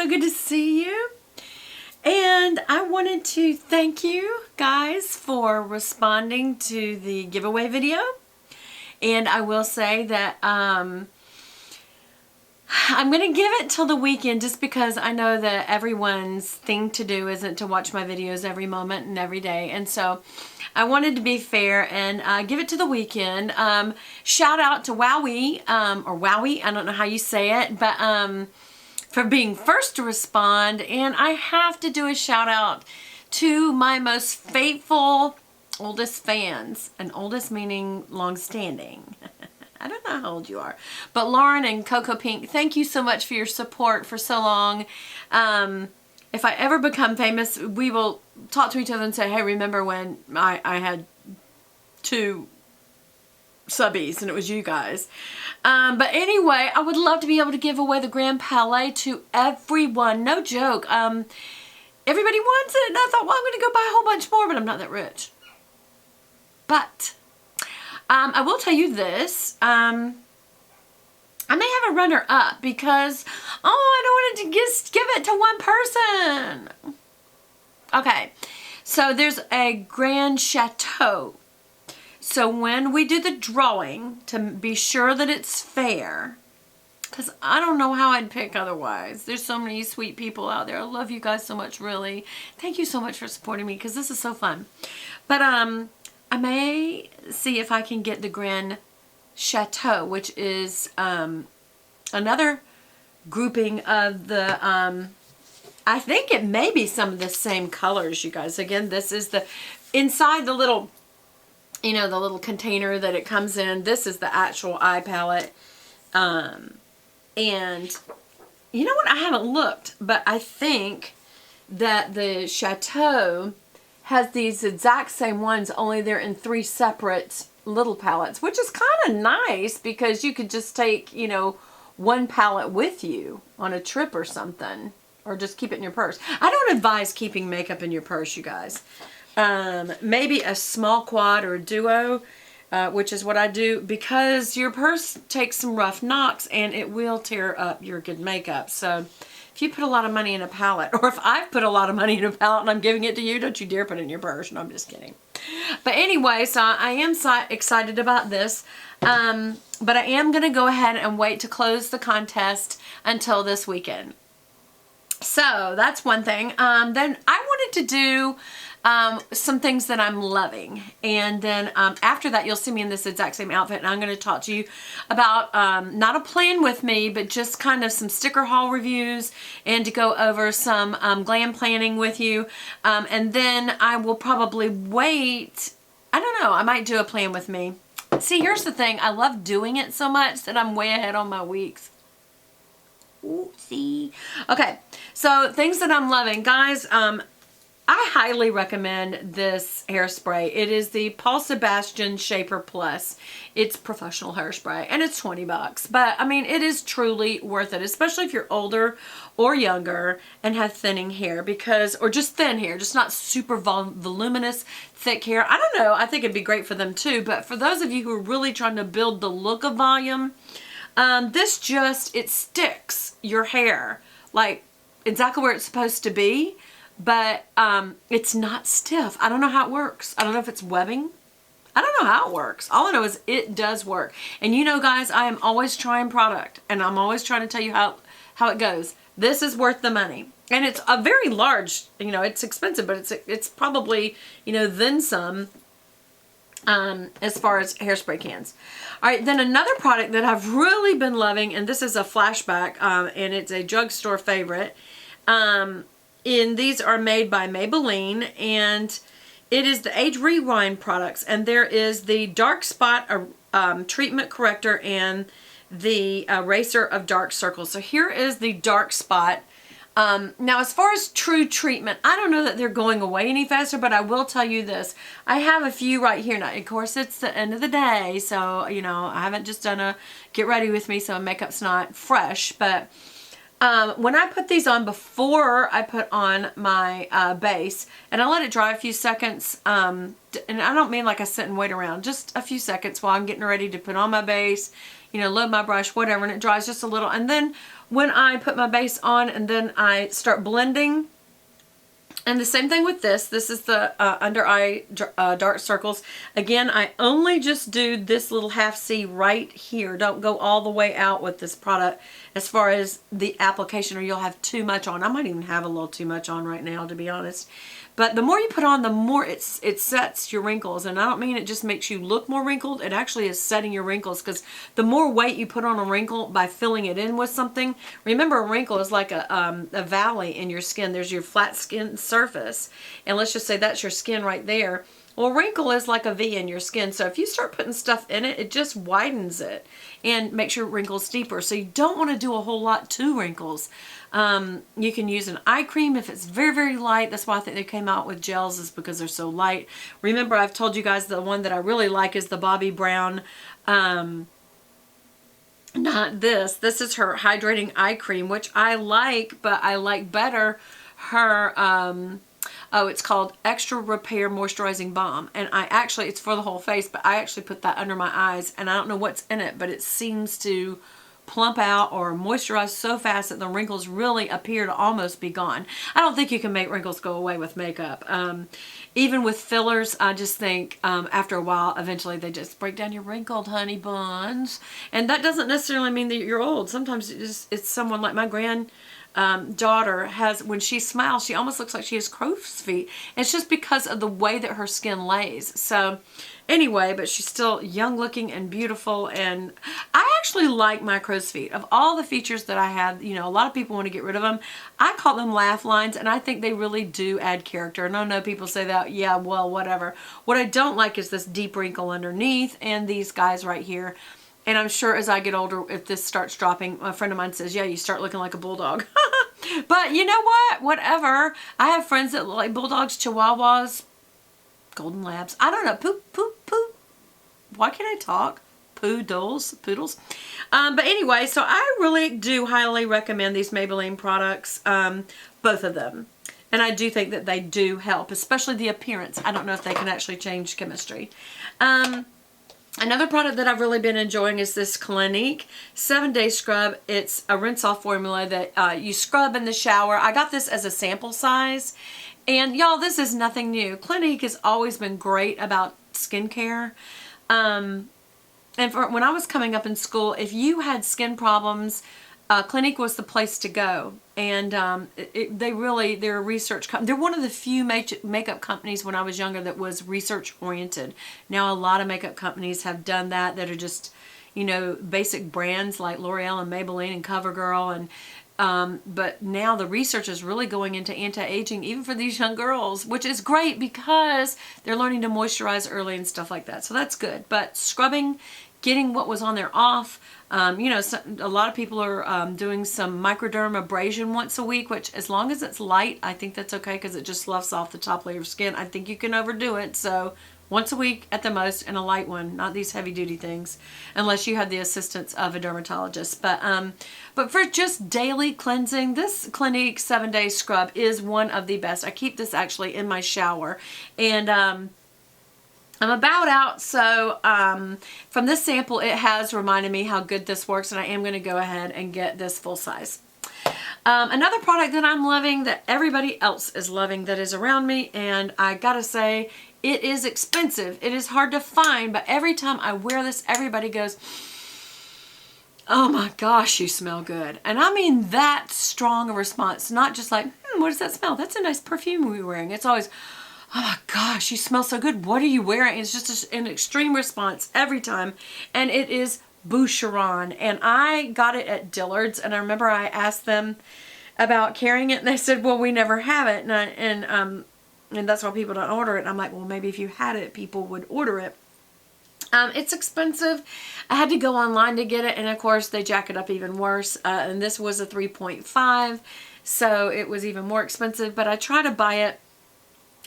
so good to see you. And I wanted to thank you guys for responding to the giveaway video. And I will say that I'm going to give it till the weekend just because I know that everyone's thing to do isn't to watch my videos every moment and every day. And so I wanted to be fair and give it to the weekend. Shout out to Wowie, or Wowie, I don't know how you say it, but for being first to respond. And I have to do a shout out to my most faithful, oldest fans, and oldest meaning long-standing. I don't know how old you are, but Lauren and Coco Pink, thank you so much for your support for so long. If I ever become famous, we will talk to each other and say, hey, remember when I had 2 subbies and it was you guys. But anyway, I would love to be able to give away the Grand Palais to everyone. No joke. Everybody wants it, and I thought, well, I'm going to go buy a whole bunch more, but I'm not that rich. But I will tell you this. I may have a runner-up because, I don't want to just give it to one person. Okay, so there's a Grand Chateau. So when we do the drawing, to be sure that it's fair, because I don't know how I'd pick otherwise. There's so many sweet people out there. I love you guys so much, really. Thank you so much for supporting me, because this is so fun. But I may see if I can get the Grand Chateau, which is another grouping of the, I think it may be some of the same colors, you guys. Again, this is the, inside the little, you know, the little container that it comes in. This is the actual eye palette. And you know what? I haven't looked, but I think that the Chateau has these exact same ones, only they're in 3 separate little palettes, which is kind of nice because you could just take, you know, 1 palette with you on a trip or something, or just keep it in your purse. I don't advise keeping makeup in your purse, you guys. Maybe a small quad or a duo, which is what I do, because your purse takes some rough knocks and it will tear up your good makeup. So if you put a lot of money in a palette, or if I've put a lot of money in a palette and I'm giving it to you, don't you dare put it in your purse. No, I'm just kidding. But anyway, so I am excited about this. But I am going to go ahead and wait to close the contest until this weekend. So that's one thing. Then I wanted to do some things that I'm loving, and then after that you'll see me in this exact same outfit, and I'm going to talk to you about not a plan with me, but just kind of some sticker haul reviews, and to go over some glam planning with you, and then I will probably wait. I don't know, I might do a plan with me. See, here's the thing, I love doing it so much that I'm way ahead on my weeks. Oopsie. Okay, so things that I'm loving, guys. I highly recommend this hairspray. It is the Paul Sebastian Shaper Plus. It's professional hairspray, and it's 20 bucks. But, I mean, it is truly worth it, especially if you're older or younger and have thinning hair, because, or just thin hair, just not super voluminous, thick hair. I don't know. I think it'd be great for them, too. But for those of you who are really trying to build the look of volume, this just, it sticks your hair, like, exactly where it's supposed to be. But it's not stiff. I don't know how it works. I don't know if it's webbing. I don't know how it works. All I know is it does work. And you know, guys, I am always trying product, and I'm always trying to tell you how it goes. This is worth the money. And it's a very large, you know, it's expensive, but it's probably, you know, then some as far as hairspray cans. All right, then another product that I've really been loving, and this is a flashback, and it's a drugstore favorite. And these are made by Maybelline, and it is the Age Rewind products, and there is the Dark Spot Treatment Corrector and the Eraser of Dark Circles. So here is the Dark Spot. Now, as far as true treatment, I don't know that they're going away any faster, but I will tell you this. I have a few right here. Now, of course, it's the end of the day, so, you know, I haven't just done a get ready with me, so makeup's not fresh, but when I put these on before I put on my base, and I let it dry a few seconds, and I don't mean like I sit and wait around, just a few seconds while I'm getting ready to put on my base, you know, load my brush, whatever, and it dries just a little. And then when I put my base on and then I start blending. And the same thing with this. This is the under eye dark circles. Again, I only just do this little half C right here. Don't go all the way out with this product as far as the application, or you'll have too much on. I might even have a little too much on right now, to be honest. But the more you put on, the more it sets your wrinkles. And I don't mean it just makes you look more wrinkled. It actually is setting your wrinkles, because the more weight you put on a wrinkle by filling it in with something. Remember, a wrinkle is like a valley in your skin. There's your flat skin surface. And let's just say that's your skin right there. Well, a wrinkle is like a V in your skin. So if you start putting stuff in it, it just widens it and makes your wrinkles deeper. So you don't want to do a whole lot to wrinkles. You can use an eye cream if it's very, very light. That's why I think they came out with gels, is because they're so light. Remember, I've told you guys the one that I really like is the Bobbi Brown, not this. This is her hydrating eye cream, which I like, but I like better her, oh, it's called Extra Repair Moisturizing Balm. And it's for the whole face, but I actually put that under my eyes, and I don't know what's in it, but it seems to plump out or moisturize so fast that the wrinkles really appear to almost be gone. I don't think you can make wrinkles go away with makeup. Even with fillers, I just think after a while, eventually they just break down your wrinkled honey buns. And that doesn't necessarily mean that you're old. Sometimes it's someone like my daughter has, when she smiles, she almost looks like she has crow's feet. And it's just because of the way that her skin lays. So anyway, but she's still young looking and beautiful, and I actually like my crow's feet. Of all the features that I have, you know, a lot of people want to get rid of them. I call them laugh lines, and I think they really do add character. And I know people say that, yeah, well, whatever. What I don't like is this deep wrinkle underneath and these guys right here. And I'm sure as I get older, if this starts dropping, a friend of mine says, yeah, you start looking like a bulldog. But you know what? Whatever. I have friends that look like bulldogs, chihuahuas, golden labs. I don't know. Poop. Why can't I talk? Poodles. But anyway, so I really do highly recommend these Maybelline products, both of them. And I do think that they do help, especially the appearance. I don't know if they can actually change chemistry. Another product that I've really been enjoying is this Clinique 7-Day Scrub. It's a rinse-off formula that you scrub in the shower. I got this as a sample size. And y'all, this is nothing new. Clinique has always been great about skincare. And when I was coming up in school, if you had skin problems, Clinique was the place to go. And they're a research company. They're one of the few makeup companies when I was younger that was research oriented. Now a lot of makeup companies have done that are just, you know, basic brands like L'Oreal and Maybelline and CoverGirl, and but now the research is really going into anti-aging, even for these young girls, which is great because they're learning to moisturize early and stuff like that. So that's good. But scrubbing, getting what was on there off. You know, a lot of people are doing some microderm abrasion once a week, which as long as it's light, I think that's okay because it just sloughs off the top layer of skin. I think you can overdo it. So once a week at the most, and a light one, not these heavy duty things, unless you have the assistance of a dermatologist. But for just daily cleansing, this Clinique 7-Day Scrub is one of the best. I keep this actually in my shower, and I'm about out, so from this sample, it has reminded me how good this works, and I am going to go ahead and get this full size. Another product that I'm loving, that everybody else is loving that is around me, and I gotta say, it is expensive. It is hard to find, but every time I wear this, everybody goes, oh my gosh, you smell good. And I mean that strong a response, not just like, what does that smell? That's a nice perfume you're wearing. It's always, oh my gosh, you smell so good. What are you wearing? It's just an extreme response every time. And it is Boucheron. And I got it at Dillard's. And I remember I asked them about carrying it. And they said, well, we never have it. And that's why people don't order it. And I'm like, well, maybe if you had it, people would order it. It's expensive. I had to go online to get it. And of course, they jack it up even worse. And this was a 3.5. So it was even more expensive. But I try to buy it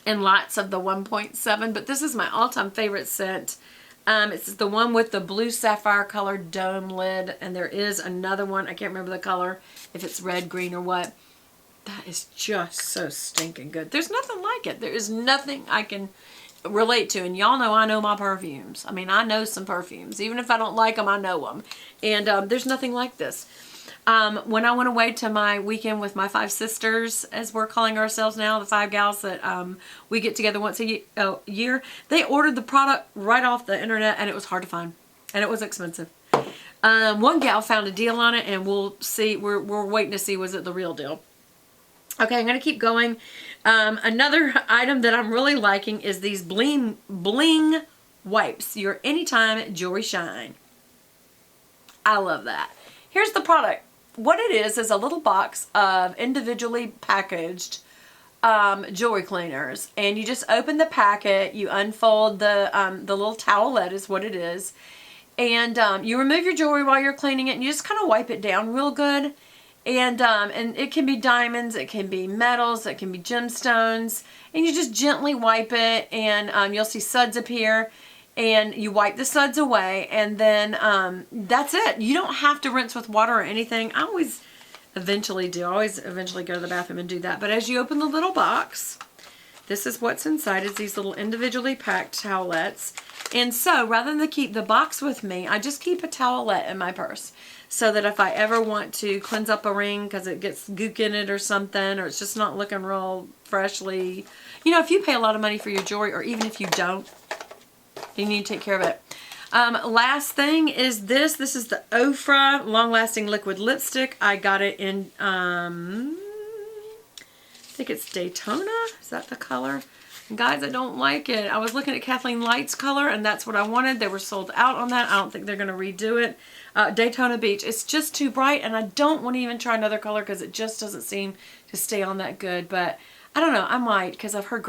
in lots of the 1.7, but this is my all-time favorite scent. It's the one with the blue sapphire colored dome lid, and there is another one. I can't remember the color, if it's red, green, or what. That is just so stinking good. There's nothing like it. There is nothing I can relate to, and y'all know I know my perfumes. I mean, I know some perfumes. Even if I don't like them, I know them. And there's nothing like this. When I went away to my weekend with my 5 sisters, as we're calling ourselves now, the 5 gals that we get together once a year, they ordered the product right off the internet, and it was hard to find, and it was expensive. One gal found a deal on it, and we'll see. We're waiting to see, was it the real deal. Okay, I'm going to keep going. Another item that I'm really liking is these bling wipes. Your Anytime Jewelry Shine. I love that. Here's the product. What it is a little box of individually packaged jewelry cleaners. And you just open the packet, you unfold the little towelette is what it is. And you remove your jewelry while you're cleaning it, and you just kind of wipe it down real good. And it can be diamonds, it can be metals, it can be gemstones, and you just gently wipe it, and you'll see suds appear, and you wipe the suds away, and then that's it. You don't have to rinse with water or anything. I always eventually do. I always eventually go to the bathroom and do that. But as you open the little box, this is what's inside. It's these little individually packed towelettes. And so rather than keep the box with me, I just keep a towelette in my purse. So that if I ever want to cleanse up a ring because it gets gook in it or something, or it's just not looking real freshly. You know, if you pay a lot of money for your jewelry, or even if you don't, you need to take care of it. Last thing is this. This is the Ofra Long Lasting Liquid Lipstick. I got it in, I think it's Daytona. Is that the color? Guys, I don't like it. I was looking at Kathleen Light's color, and that's what I wanted. They were sold out on that. I don't think they're going to redo it. Daytona Beach. It's just too bright, and I don't want to even try another color because it just doesn't seem to stay on that good. But I don't know. I might, because I've heard